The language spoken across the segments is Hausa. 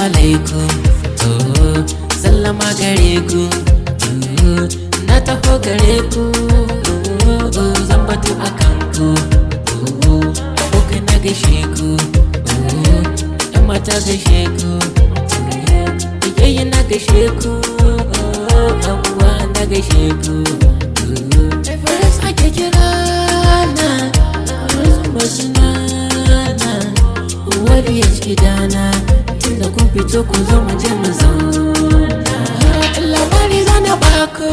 alaikum, oh, sallama gare ku, oh, na taho gare ku, oh, zan batu akan ku, oh, abokai na gaishe ku, oh, yan mata gaishe ku, oh, iyaye na gaishe ku, oh, abuwa na gaishe ku, oh, first ake kira na, sunana, wani ya ci gidana, tunda kun fito ku zo mu je mu zauna. Labari zana baku,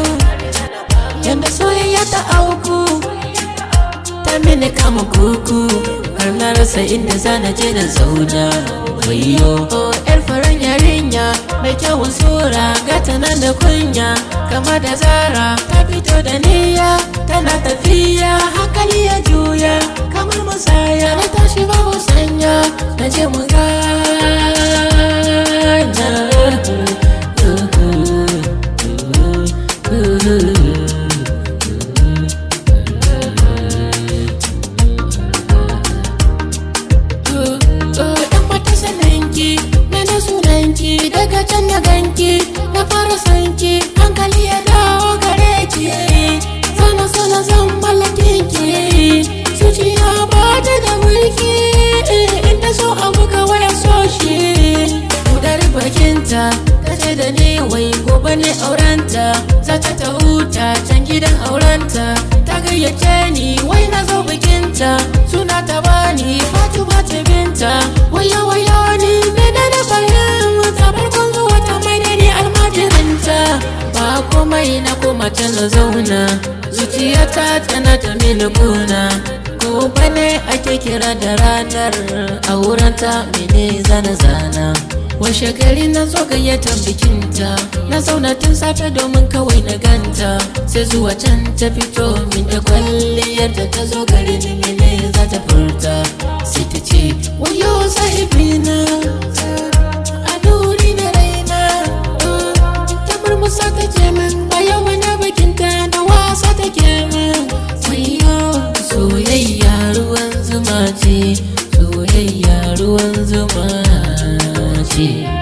yanda soyayya ta auku, ta mini kama kuku, har na rasa inda zana je na zauna. Wayo, oh, yar faran yarinya, mai kyawun sura, gata nan da kunya, kama da Zara, ta fito da niyya, tana tafiya, hankali ya juya, kamar musaya, na tashi babu sanya, na je mu gana. Daga can na ganki, na fara sanki, hankali ya dawo gare ki, sana zan mallake ki, zuciya ba ta da mulki, inda so abu kawai ya so shi. Budar bakinta, ta ce da ni wai gobe ne aurenta, za ta huta can gidan aurenta, ta gayyace ni wai na zo bikinta, suna ta bani Fatu ba ta binta, wayo ni menene fahimta, barkon zuwa ta mai da ni almajirinta, ba komai na koma can na zauna, zuciyata tana ta mini kuna, gobe ne ake kira da ranar aurenta, mene zana washe gari na zo gayyatar bikinta, na zauna tun safe domin kawai na ganta, sai zuwa can ta fito min da kwalliyar da ta zo gari ni mene za ta furta, sai ta ce wayo sahibina, a duri da raina, ta murmusa ta ce min bayan wani bikinta da wasa ta ke min, wayo soyayya ruwan zuma ce, soyayya ruwan zuma ce.